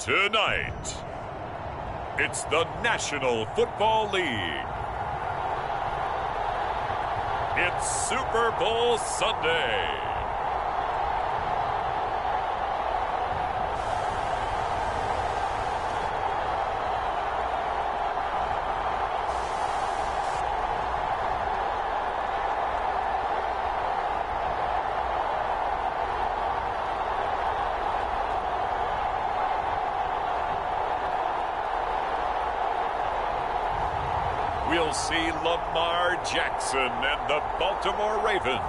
Tonight, it's the National Football League. It's Super Bowl Sunday. We'll see Lamar Jackson and the Baltimore Ravens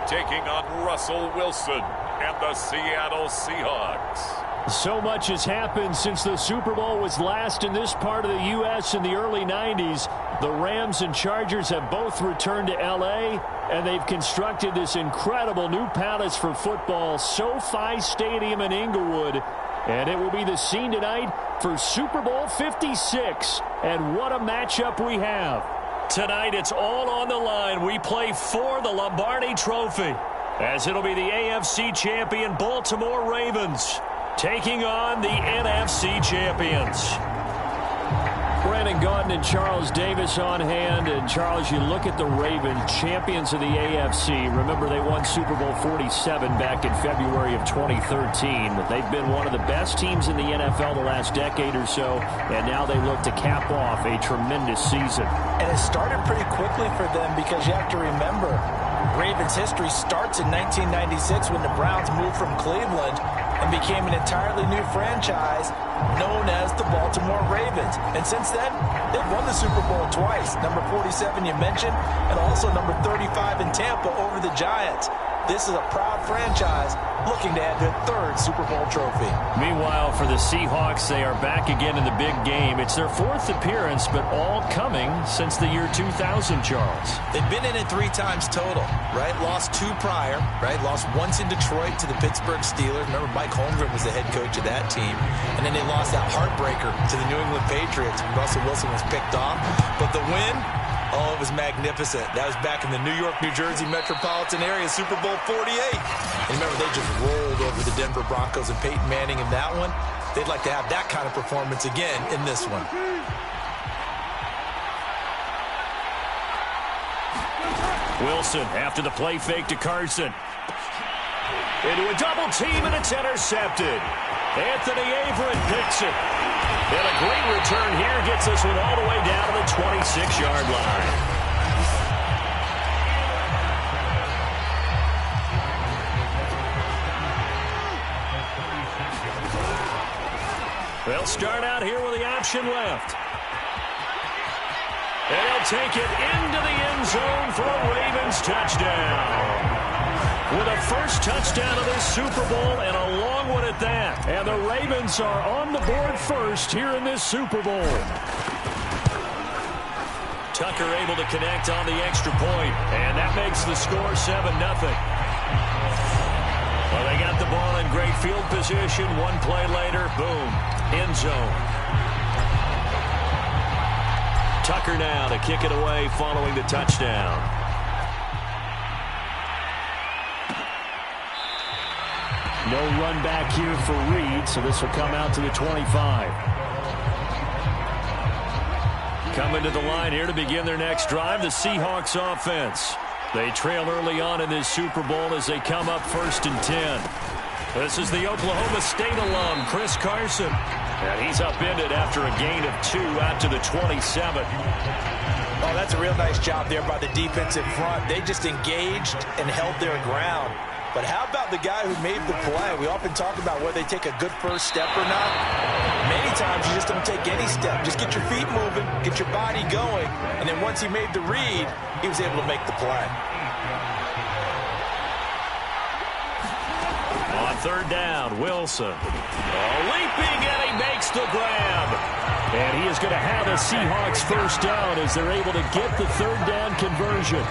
taking on Russell Wilson and the Seattle Seahawks. So much has happened since the Super Bowl was last in this part of the U.S. in the early 90s. The Rams and Chargers have both returned to L.A., and they've constructed this incredible new palace for football, SoFi Stadium in Inglewood. And it will be the scene tonight for Super Bowl 56. And what a matchup we have. Tonight it's all on the line. We play for the Lombardi Trophy, as it'll be the AFC champion Baltimore Ravens taking on the NFC champions. Brandon Gaudin and Charles Davis on hand. And Charles, you look at the Ravens, champions of the AFC. Remember, they won Super Bowl 47 back in February of 2013. They've been one of the best teams in the NFL the last decade or so, and now they look to cap off a tremendous season. And it started pretty quickly for them, because you have to remember, Ravens history starts in 1996 when the Browns moved from Cleveland and became an entirely new franchise known as the Baltimore Ravens. And since then, they've won the Super Bowl twice. Number 47 you mentioned, and also number 35 in Tampa over the Giants. This is a proud franchise looking to add their third Super Bowl trophy. Meanwhile, for the Seahawks, they are back again in the big game. It's their fourth appearance, but all coming since the year 2000, Charles. They've been in it 3 times total, right? Lost 2 prior, right? Lost once in Detroit to the Pittsburgh Steelers. Remember, Mike Holmgren was the head coach of that team. And then they lost that heartbreaker to the New England Patriots when Russell Wilson was picked off. But the win, oh, it was magnificent. That was back in the New York, New Jersey metropolitan area, Super Bowl 48. And remember, they just rolled over the Denver Broncos and Peyton Manning in that one. They'd like to have that kind of performance again in this one. Wilson after the play fake to Carson. Into a double team, and it's intercepted. Anthony Averett picks it. And a great return here gets this one all the way down to the 26-yard line. They'll start out here with the option left. And he'll take it into the end zone for a Ravens touchdown. With a first touchdown of this Super Bowl, and a long one at that. And the Ravens are on the board first here in this Super Bowl. Tucker able to connect on the extra point, and that makes the score 7-0. Well, they got the ball in great field position. One play later, boom, end zone. Tucker now to kick it away following the touchdown. No run back here for Reed, so this will come out to the 25. Coming to the line here to begin their next drive, the Seahawks offense. They trail early on in this Super Bowl as they come up 1st and 10. This is the Oklahoma State alum, Chris Carson. And he's upended after a gain of 2 out to the 27. Oh, that's a real nice job there by the defense in front. They just engaged and held their ground. But how about the guy who made the play? We often talk about whether they take a good first step or not. Many times you just don't take any step. Just get your feet moving, get your body going, and then once he made the read, he was able to make the play. On 3rd down, Wilson. Leaping, and he makes the grab. And he is going to have a Seahawks first down as they're able to get the 3rd down conversion.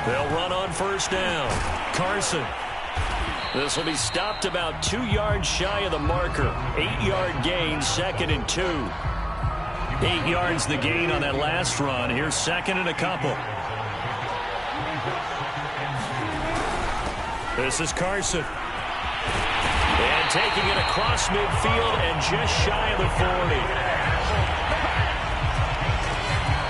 They'll run on 1st down. Carson. This will be stopped about 2 yards shy of the marker. 8-yard gain, 2nd and 2. 8 yards the gain on that last run. Here's second and a couple. This is Carson. And taking it across midfield and just shy of the 40.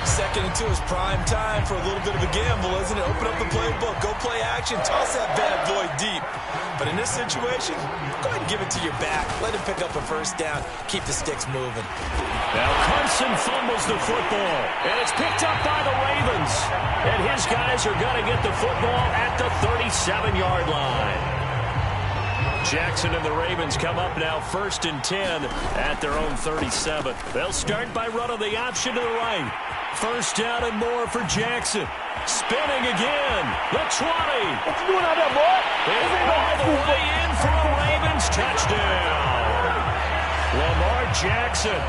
Second and 2 is prime time for a little bit of a gamble, isn't it? Open up the playbook, go play action, toss that bad boy deep. But in this situation, go ahead and give it to your back. Let him pick up a first down. Keep the sticks moving. Now Carson fumbles the football, and it's picked up by the Ravens. And his guys are going to get the football at the 37-yard line. Jackson and the Ravens come up now 1st and 10 at their own 37. They'll start by running the option to the right. First down and more for Jackson. Spinning again. The 20. What you doing out there, boy? And all the way in for a Ravens touchdown. Lamar Jackson,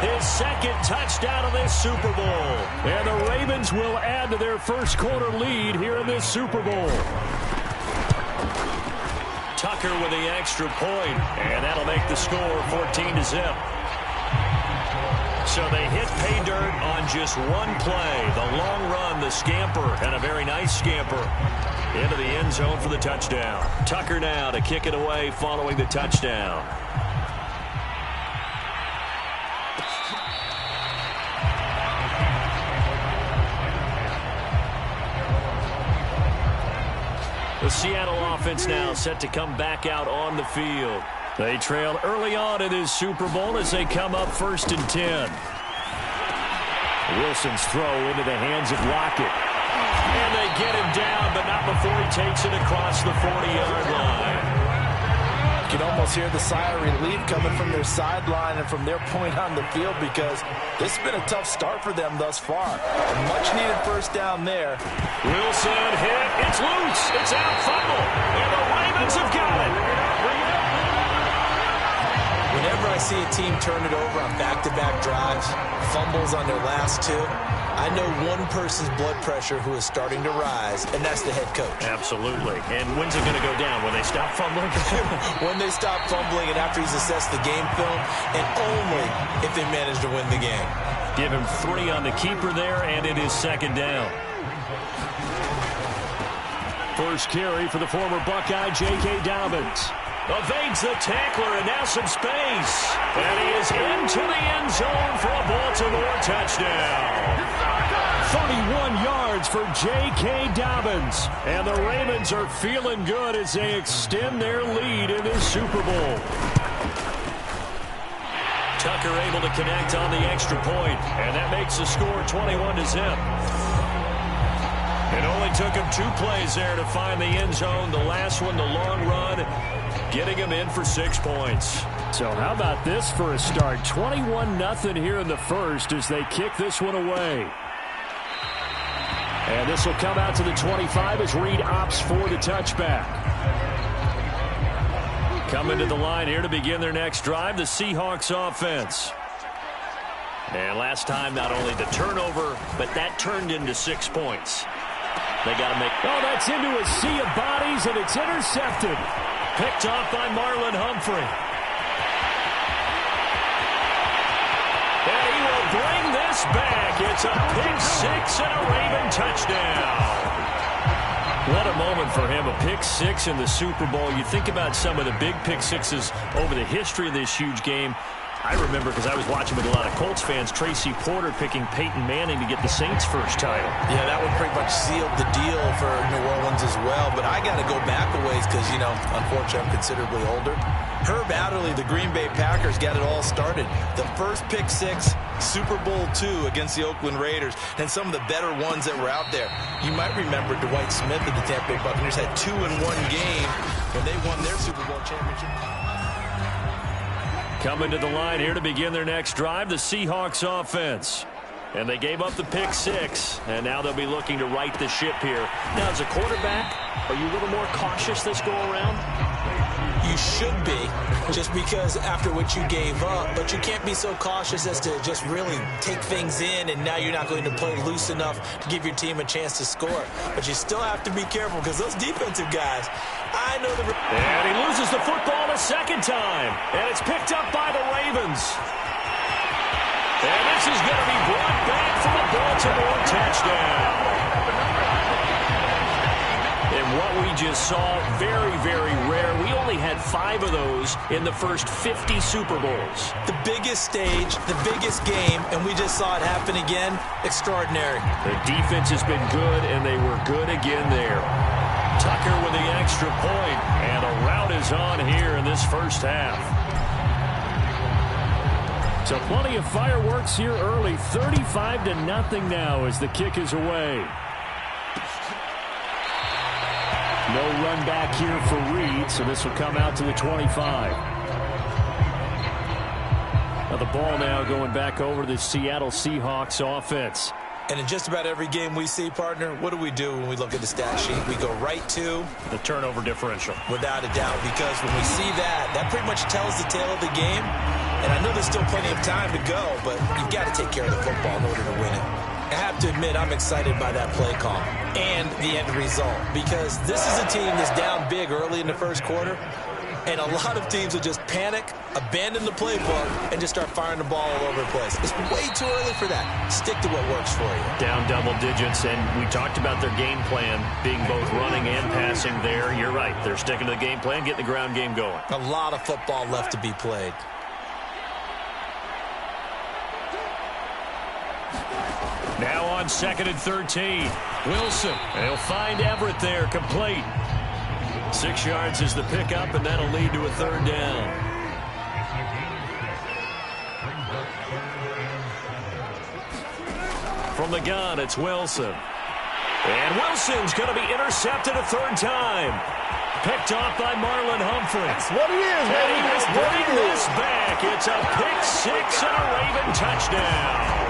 his second touchdown of this Super Bowl. And the Ravens will add to their first quarter lead here in this Super Bowl. Tucker with the extra point, and that'll make the score 14-0. So they hit pay dirt on just one play. The long run, the scamper, and a very nice scamper into the end zone for the touchdown. Tucker now to kick it away following the touchdown. The Seattle offense now set to come back out on the field. They trail early on in this Super Bowl as they come up 1st and 10. Wilson's throw into the hands of Lockett. And they get him down, but not before he takes it across the 40-yard line. You can almost hear the sigh of relief coming from their sideline and from their point on the field because this has been a tough start for them thus far. A much-needed first down there. Wilson hit. It's loose. It's out. Fumble. And the Ravens have got it. Whenever I see a team turn it over on back-to-back drives, fumbles on their last two, I know one person's blood pressure who is starting to rise, and that's the head coach. Absolutely. And when's it going to go down? When they stop fumbling? When they stop fumbling and after he's assessed the game film, and only if they manage to win the game. Give him 3 on the keeper there, and it is second down. First carry for the former Buckeye, J.K. Dobbins. Evades the tackler, and now some space. And he is into the end zone for a Baltimore touchdown. 31 yards for J.K. Dobbins. And the Ravens are feeling good as they extend their lead in this Super Bowl. Tucker able to connect on the extra point, and that makes the score 21-0. It only took him 2 plays there to find the end zone. The last one, the long run, getting him in for 6 points. So how about this for a start? 21-0 here in the first as they kick this one away. And this will come out to the 25 as Reed opts for the touchback. Coming to the line here to begin their next drive, the Seahawks offense. And last time, not only the turnover, but that turned into 6 points. They got to make... Oh, that's into a sea of bodies, and it's intercepted. Picked off by Marlon Humphrey. And he will bring this back. It's a pick 6 and a Raven touchdown. What a moment for him. A pick 6 in the Super Bowl. You think about some of the big pick 6s over the history of this huge game. I remember, because I was watching with a lot of Colts fans, Tracy Porter picking Peyton Manning to get the Saints' first title. Yeah, that one pretty much sealed the deal for New Orleans as well. But I got to go back a ways because, you know, unfortunately I'm considerably older. Herb Adderley, the Green Bay Packers, got it all started. The first pick 6, Super Bowl II against the Oakland Raiders, and some of the better ones that were out there. You might remember Dwight Smith of the Tampa Bay Buccaneers had 2 in one game when they won their Super Bowl championship. Coming to the line here to begin their next drive, the Seahawks offense. And they gave up the pick 6, and now they'll be looking to right the ship here. Now, as a quarterback, are you a little more cautious this go-around? You should be, just because after what you gave up, but you can't be so cautious as to just really take things in, and now you're not going to play loose enough to give your team a chance to score. But you still have to be careful, because those defensive guys, I know the... And he loses the football a second time, and it's picked up by the Ravens. And this is going to be brought back for a Baltimore touchdown. And what we just saw, very, very rare. We only had 5 of those in the first 50 Super Bowls. The biggest stage, the biggest game, and we just saw it happen again. Extraordinary. The defense has been good, and they were good again there. Tucker with the extra point, and a rout is on here in this first half. So plenty of fireworks here early. 35-0 now as the kick is away. No run back here for Reed, so this will come out to the 25. Now the ball now going back over to the Seattle Seahawks offense. And in just about every game we see, partner, what do we do when we look at the stat sheet? We go right to the turnover differential. Without a doubt, because when we see that, that pretty much tells the tale of the game. And I know there's still plenty of time to go, but you've got to take care of the football in order to win it. I have to admit, I'm excited by that play call and the end result, because this is a team that's down big early in the first quarter, and a lot of teams will just panic, abandon the playbook, and just start firing the ball all over the place. It's way too early for that. Stick to what works for you. Down double digits, and we talked about their game plan being both running and passing there. You're right. They're sticking to the game plan, getting the ground game going. A lot of football left to be played. Now on 2nd and 13. Wilson. And he'll find Everett there, complete. 6 yards is the pickup, and that'll lead to a 3rd down. From the gun, it's Wilson. And Wilson's going to be intercepted a 3rd time. Picked off by Marlon Humphrey. That's what it is, and he was bringing this back. It's a pick 6 and a Raven touchdown.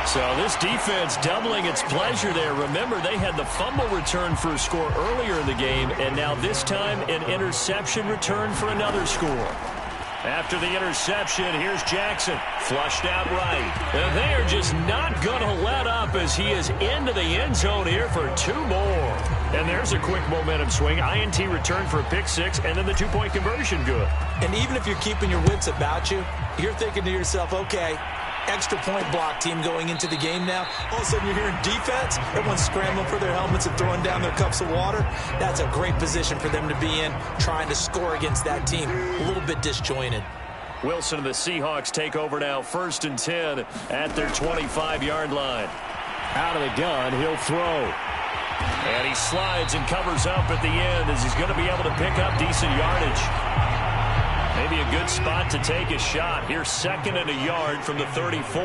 So this defense doubling its pleasure there. Remember, they had the fumble return for a score earlier in the game, and now this time an interception return for another score. After the interception, here's Jackson. Flushed out right. And they are just not going to let up as he is into the end zone here for 2 more. And there's a quick momentum swing. INT return for a pick 6, and then the 2-point conversion good. And even if you're keeping your wits about you, you're thinking to yourself, okay, extra point block team going into the game now. All of a sudden you're hearing defense. Everyone's scrambling for their helmets and throwing down their cups of water. That's a great position for them to be in, trying to score against that team. A little bit disjointed. Wilson and the Seahawks take over now, 1st and 10 at their 25-yard line. Out of the gun, he'll throw. And he slides and covers up at the end as he's going to be able to pick up decent yardage. Maybe a good spot to take a shot. Here's 2nd and a yard from the 34.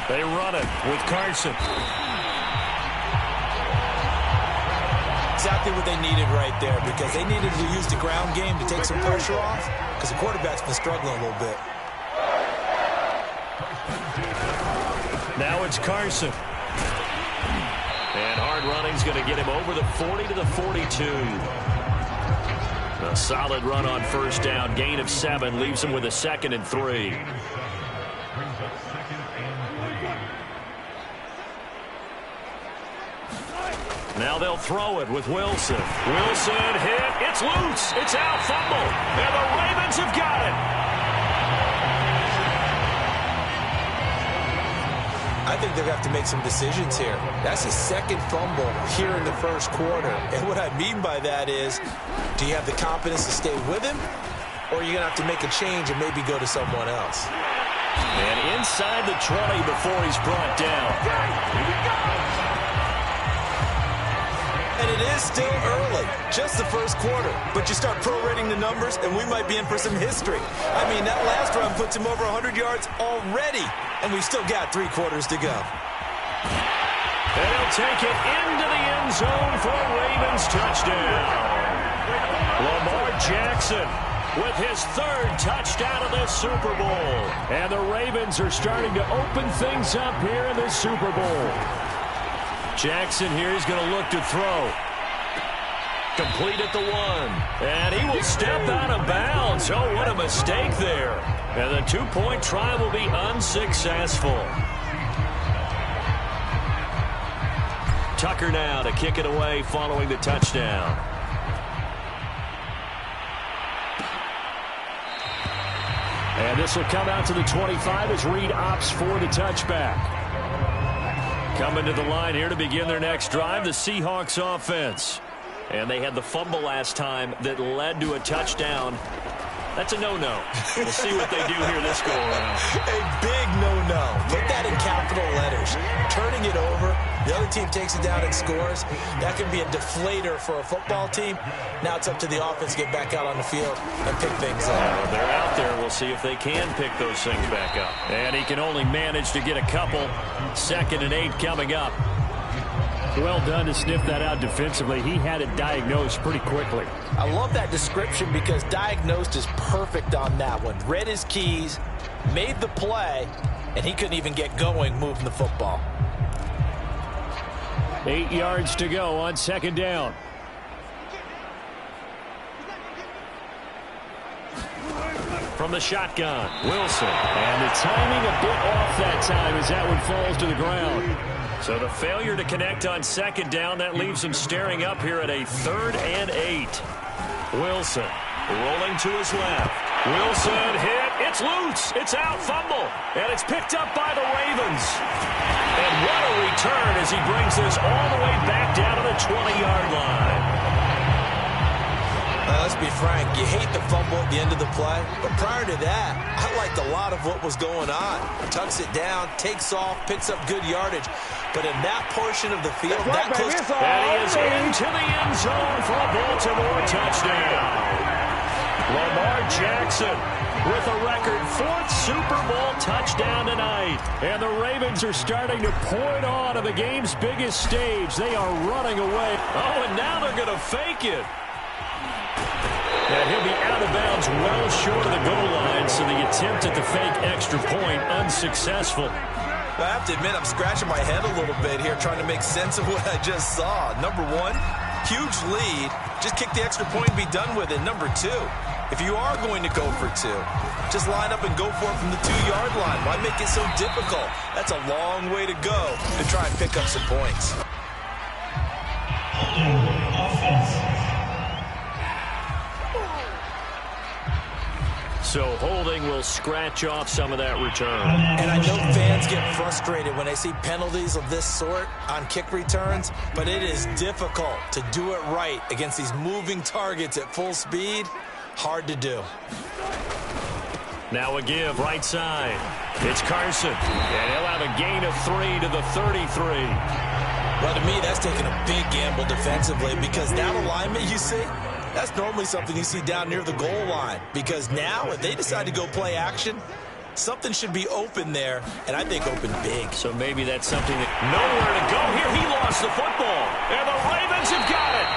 They run it with Carson. Exactly what they needed right there, because they needed to use the ground game to take some pressure off, because the quarterback's been struggling a little bit. Now it's Carson. And hard running's going to get him over the 40 to the 42. A solid run on 1st down. Gain of 7 leaves him with a 2nd and 3. Now they'll throw it with Wilson. Wilson hit. It's loose. It's out. Fumble. And the Ravens have got it. I think they're going to have to make some decisions here. That's his 2nd fumble here in the first quarter. And what I mean by that is, do you have the confidence to stay with him? Or are you going to have to make a change and maybe go to someone else? And inside the 20 before he's brought down. And it is still early, just the first quarter. But you start prorating the numbers, and we might be in for some history. I mean, that last run puts him over 100 yards already, and we've still got 3 quarters to go. And he'll take it into the end zone for a Ravens touchdown. Lamar Jackson with his 3rd touchdown of the Super Bowl. And the Ravens are starting to open things up here in the Super Bowl. Jackson here is going to look to throw. Complete at the 1. And he will step out of bounds. Oh, what a mistake there. And the 2-point try will be unsuccessful. Tucker now to kick it away following the touchdown. And this will come out to the 25 as Reed opts for the touchback. Coming to the line here to begin their next drive, the Seahawks offense. And they had the fumble last time that led to a touchdown. That's a no-no. We'll see what they do here this go-around. A big no-no. Put that in capital letters. Turning it over, the other team takes it down and scores. That can be a deflator for a football team. Now it's up to the offense to get back out on the field and pick things up. Well, they're out there. We'll see if they can pick those things back up. And he can only manage to get a couple. 2nd and 8 coming up. Well done to sniff that out defensively. He had it diagnosed pretty quickly. I love that description because diagnosed is perfect on that one. Read his keys, made the play, and he couldn't even get going moving the football. 8 yards to go on 2nd down. From the shotgun, Wilson. And the timing a bit off that time as that one falls to the ground. So the failure to connect on 2nd down, that leaves him staring up here at a 3rd and 8. Wilson rolling to his left. Wilson hit. It's loose. It's out. Fumble. And it's picked up by the Ravens. And what a return as he brings this all the way back down to the 20-yard line. Let's be frank, you hate the fumble at the end of the play, but prior to that, I liked a lot of what was going on. Tucks it down, takes off, picks up good yardage, but in that portion of the field, that close to... And he is into the end zone for a Baltimore touchdown. Lamar Jackson with a record 4th Super Bowl touchdown tonight. And the Ravens are starting to point on to the game's biggest stage. They are running away. Oh, and now they're going to fake it. And he'll be out of bounds well short of the goal line, so the attempt at the fake extra point unsuccessful. I have to admit, I'm scratching my head a little bit here trying to make sense of what I just saw. Number one, huge lead. Just kick the extra point and be done with it. Number two, if you are going to go for two, just line up and go for it from the 2-yard line. Why make it so difficult? That's a long way to go to try and pick up some points. So holding will scratch off some of that return. And I know fans get frustrated when they see penalties of this sort on kick returns, but it is difficult to do it right against these moving targets at full speed. Hard to do. Now a give right side. It's Carson. And he'll have a gain of 3 to the 33. Well, to me, that's taking a big gamble defensively because that alignment you see, that's normally something you see down near the goal line. Because now, if they decide to go play action, something should be open there, and I think open big. So maybe that's something that nowhere to go here. He lost the football, and the Ravens have got it.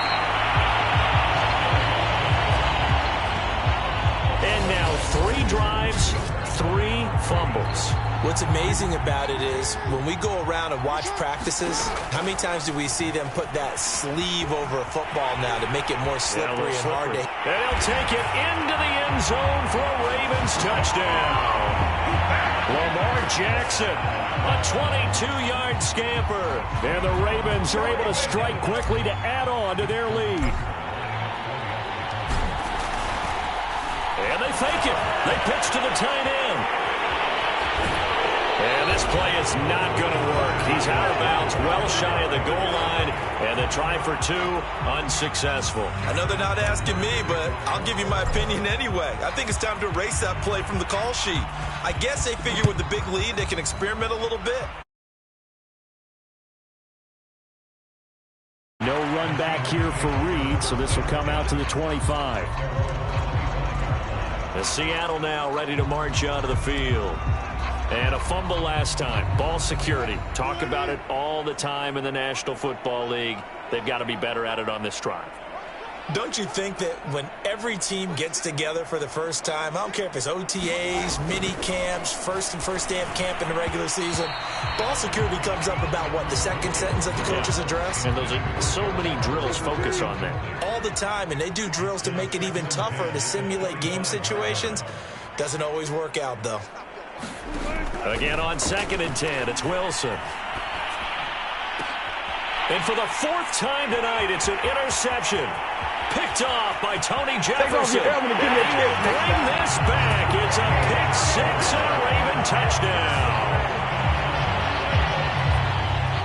And now 3 drives, 3 fumbles. What's amazing about it is when we go around and watch practices, how many times do we see them put that sleeve over a football now to make it more slippery and hard to... And he'll take it into the end zone for a Ravens touchdown. Lamar Jackson, a 22-yard scamper. And the Ravens are able to strike quickly to add on to their lead. And they fake it. They pitch to the tight end. And this play is not going to work. He's out of bounds, well shy of the goal line, and the try for 2 unsuccessful. I know they're not asking me, but I'll give you my opinion anyway. I think it's time to erase that play from the call sheet. I guess they figure with the big lead, they can experiment a little bit. No run back here for Reed, so this will come out to the 25. The Seattle now ready to march onto the field. And a fumble last time. Ball security. Talk about it all the time in the National Football League. They've got to be better at it on this drive. Don't you think that when every team gets together for the first time, I don't care if it's OTAs, mini camps, first day of camp in the regular season, ball security comes up about, what, the second sentence of the coach's address? And those are so many drills focus on that. All the time, and they do drills to make it even tougher to simulate game situations. Doesn't always work out, though. Again on 2nd and 10, it's Wilson. And for the 4th time tonight, it's an interception. picked off by Tony Jefferson. And he will bring this back. It's a pick six and a Raven touchdown.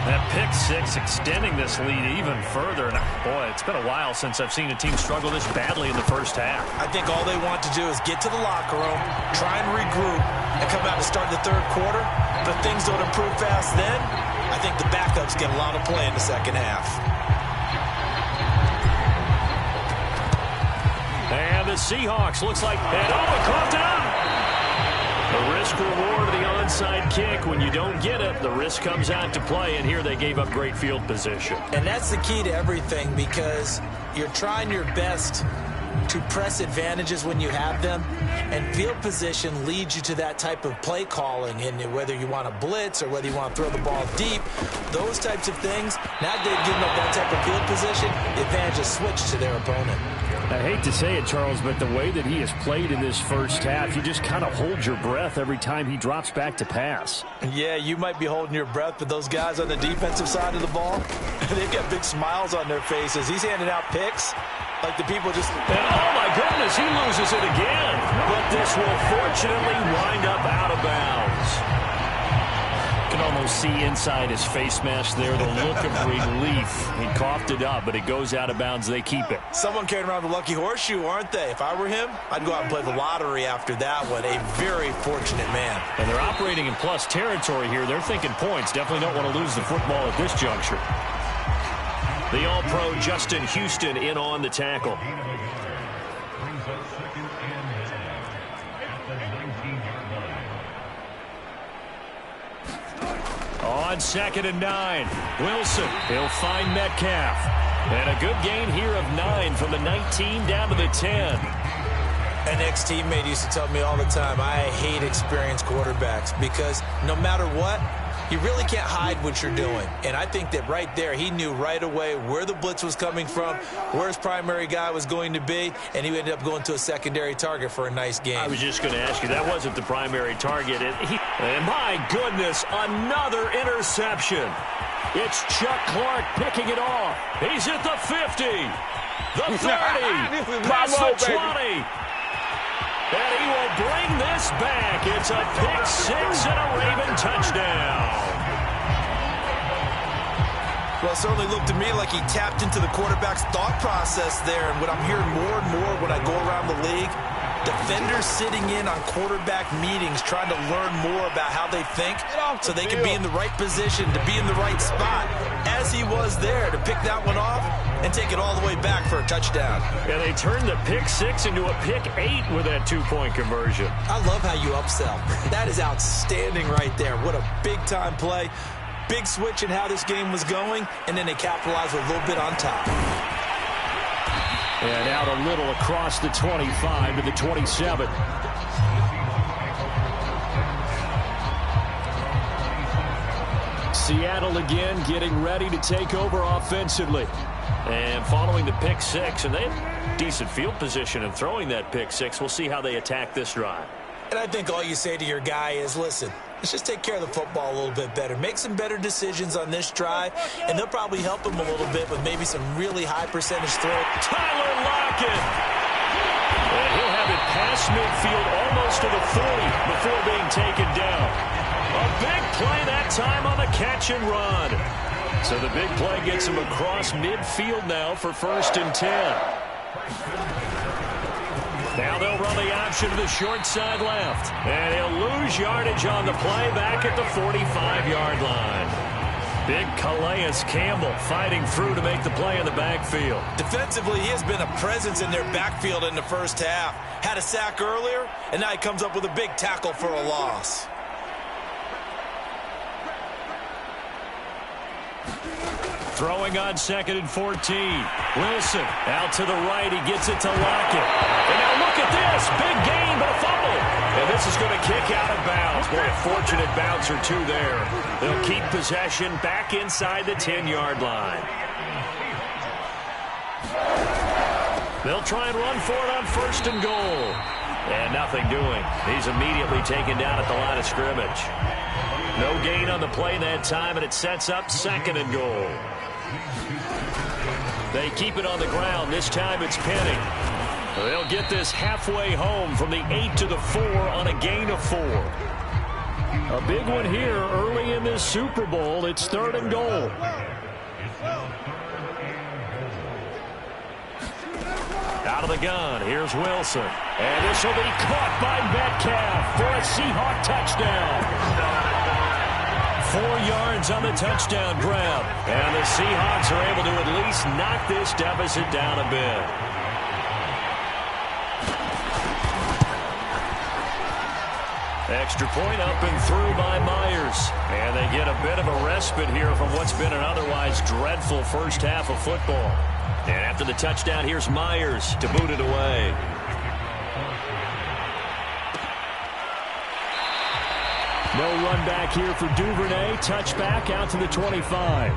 That pick six extending this lead even further. And boy, it's been a while since I've seen a team struggle this badly in the first half. I think all they want to do is get to the locker room, try and regroup, and come out to start the third quarter. But if things don't improve fast then, I think the backups get a lot of play in the second half. And the Seahawks looks like that. Oh, coughed it up. The risk-reward of the onside kick. When you don't get it, the risk comes out to play, and here they gave up great field position. And that's the key to everything, because you're trying your best to press advantages when you have them, and field position leads you to that type of play calling, and whether you want to blitz or whether you want to throw the ball deep, those types of things, now they're giving up that type of field position, the advantage is switched to their opponent. I hate to say it, Charles, but the way that he has played in this first half, you just kind of hold your breath every time he drops back to pass. Yeah, you might be holding your breath, but those guys on the defensive side of the ball, they've got big smiles on their faces. He's handing out picks like the people just... And oh, my goodness, he loses it again. But this will fortunately wind up out of bounds. You can almost see inside his face mask there the look of relief. He coughed it up, but it goes out of bounds. They keep it. Someone carrying around the lucky horseshoe, aren't they? If I were him, I'd go out and play the lottery after that one. A very fortunate man. And they're operating in plus territory here. They're thinking points. Definitely don't want to lose the football at this juncture. The All-Pro Justin Houston in on the tackle. On 2nd and 9, Wilson, he'll find Metcalf. And a good gain here of 9 from the 19 down to the 10. An ex-teammate used to tell me all the time, I hate experienced quarterbacks because no matter what, you really can't hide what you're doing. And I think that right there, he knew right away where the blitz was coming from, where his primary guy was going to be, and he ended up going to a secondary target for a nice game. I was just going to ask you, that wasn't the primary target. And my goodness, another interception. It's Chuck Clark picking it off. He's at the 50, the 30, past the 20. And he will bring this back. It's a pick six and a Raven touchdown. Well, it certainly looked to me like he tapped into the quarterback's thought process there. And what I'm hearing more and more when I go around the league, defenders sitting in on quarterback meetings trying to learn more about how they think so they can be in the right position to be in the right spot, as he was there to pick that one off and take it all the way back for a touchdown. And they turned the pick six into a pick 8 with that two-point conversion. I love how you upsell. That is outstanding right there. What a big-time play. Big switch in how this game was going, and then they capitalized with a little bit on top. And out a little across the 25 to the 27. Seattle again getting ready to take over offensively. And following the pick six, and they have decent field position in throwing that pick six. We'll see how they attack this drive. And I think all you say to your guy is, listen, let's just take care of the football a little bit better. Make some better decisions on this drive, and they'll probably help him a little bit with maybe some really high percentage throw. Tyler Lockett. And he'll have it past midfield almost to the 40 before being taken down. A big play that time on the catch and run. So the big play gets him across midfield now for 1st and 10. Now they'll run the option to the short side left. And he'll lose yardage on the play back at the 45-yard line. Big Calais Campbell fighting through to make the play in the backfield. Defensively, he has been a presence in their backfield in the first half. Had a sack earlier, and now he comes up with a big tackle for a loss. Throwing on 2nd and 14. Wilson out to the right. He gets it to Lockett. And now look at this. Big gain, but a fumble. And this is going to kick out of bounds. Boy, a fortunate bounce or two there. They'll keep possession back inside the 10-yard line. They'll try and run for it on 1st and goal. And nothing doing. He's immediately taken down at the line of scrimmage. No gain on the play that time, and it sets up 2nd and goal. They keep it on the ground. This time it's Penny. They'll get this halfway home from the 8 to the 4 on a gain of 4. A big one here early in this Super Bowl. It's 3rd and goal. Out of the gun, here's Wilson. And this will be caught by Metcalf for a Seahawk touchdown. 4 yards on the touchdown grab. And the Seahawks are able to at least knock this deficit down a bit. Extra point up and through by Myers. And they get a bit of a respite here from what's been an otherwise dreadful first half of football. And after the touchdown, here's Myers to boot it away. No run back here for Duvernay. Touchback out to the 25.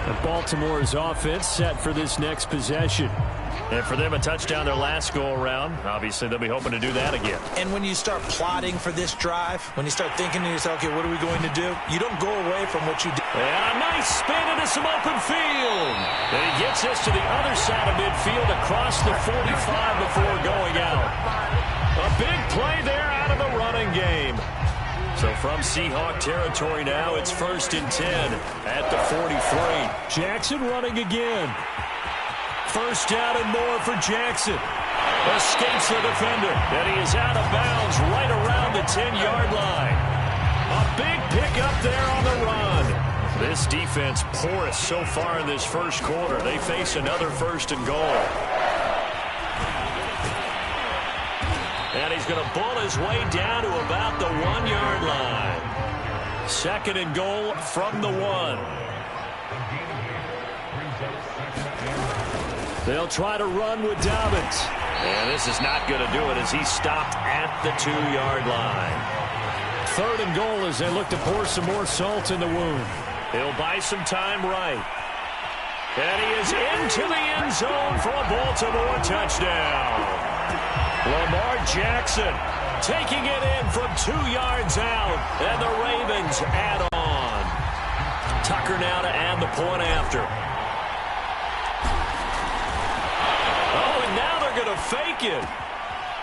And Baltimore's offense set for this next possession. And for them, a touchdown their last go-around. Obviously, they'll be hoping to do that again. And when you start plotting for this drive, when you start thinking to yourself, okay, what are we going to do? You don't go away from what you do. And a nice spin into some open field. And he gets us to the other side of midfield across the 45 before going out. A big play there out of the running game. So from Seahawk territory now, it's 1st and 10 at the 43. Jackson running again. 1st down and more for Jackson. Escapes the defender. And he is out of bounds right around the 10-yard line. A big pickup there on the run. This defense porous so far in this first quarter. They face another 1st and goal. And he's going to bull his way down to about the 1-yard line. 2nd and goal from the 1. They'll try to run with Dobbins. And this is not going to do it as he's stopped at the 2-yard line. 3rd and goal as they look to pour some more salt in the wound. He'll buy some time right. And he is into the end zone for a Baltimore touchdown. Lamar Jackson taking it in from 2 yards out. And the Ravens add on. Tucker now to add the point after. Going to fake it.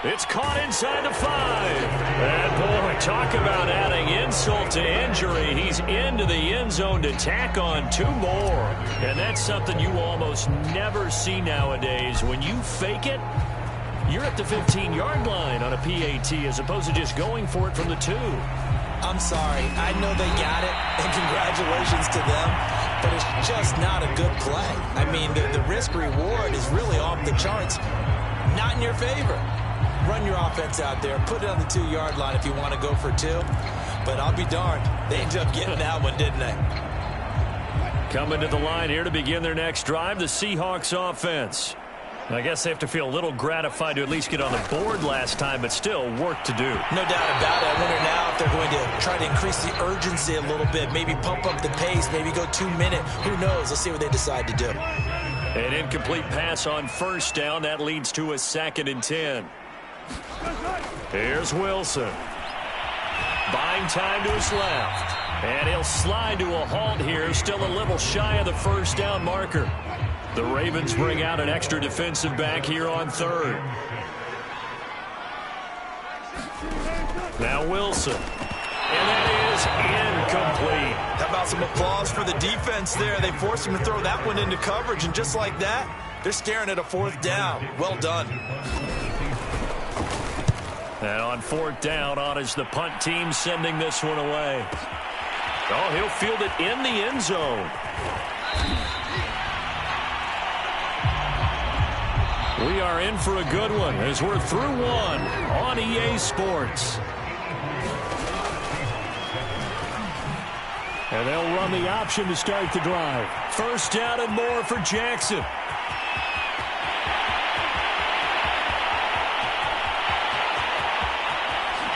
It's caught inside the 5. And boy, talk about adding insult to injury. He's into the end zone to tack on 2 more. And that's something you almost never see nowadays. When you fake it, you're at the 15-yard line on a PAT as opposed to just going for it from the 2. I'm sorry. I know they got it, and congratulations to them, but it's just not a good play. I mean, the risk-reward is really off the charts. Not in your favor. Run your offense out there. Put it on the 2-yard line if you want to go for 2. But I'll be darned. They ended up getting that one, didn't they? Coming to the line here to begin their next drive, the Seahawks offense. I guess they have to feel a little gratified to at least get on the board last time, but still work to do. No doubt about it. I wonder now if they're going to try to increase the urgency a little bit, maybe pump up the pace, maybe go 2-minute. Who knows? Let's see what they decide to do. An incomplete pass on 1st down. That leads to a 2nd and 10. Here's Wilson. Buying time to his left. And he'll slide to a halt here. Still a little shy of the 1st down marker. The Ravens bring out an extra defensive back here on 3rd. Now Wilson. And that is incomplete. How about some applause for the defense there? They forced him to throw that one into coverage, and just like that, they're staring at a 4th down. Well done. And on 4th down, on is the punt team sending this one away. Oh, he'll field it in the end zone. We are in for a good one as we're through one on EA Sports. And they'll run the option to start the drive. 1st down and more for Jackson.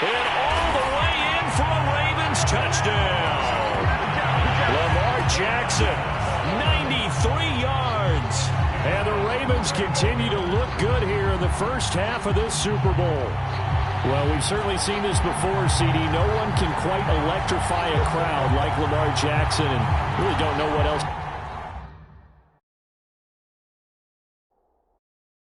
And all the way in for a Ravens touchdown. Lamar Jackson, 93 yards. And the Ravens continue to look good here in the first half of this Super Bowl. Well, we've certainly seen this before, CD. No one can quite electrify a crowd like Lamar Jackson, and really don't know what else.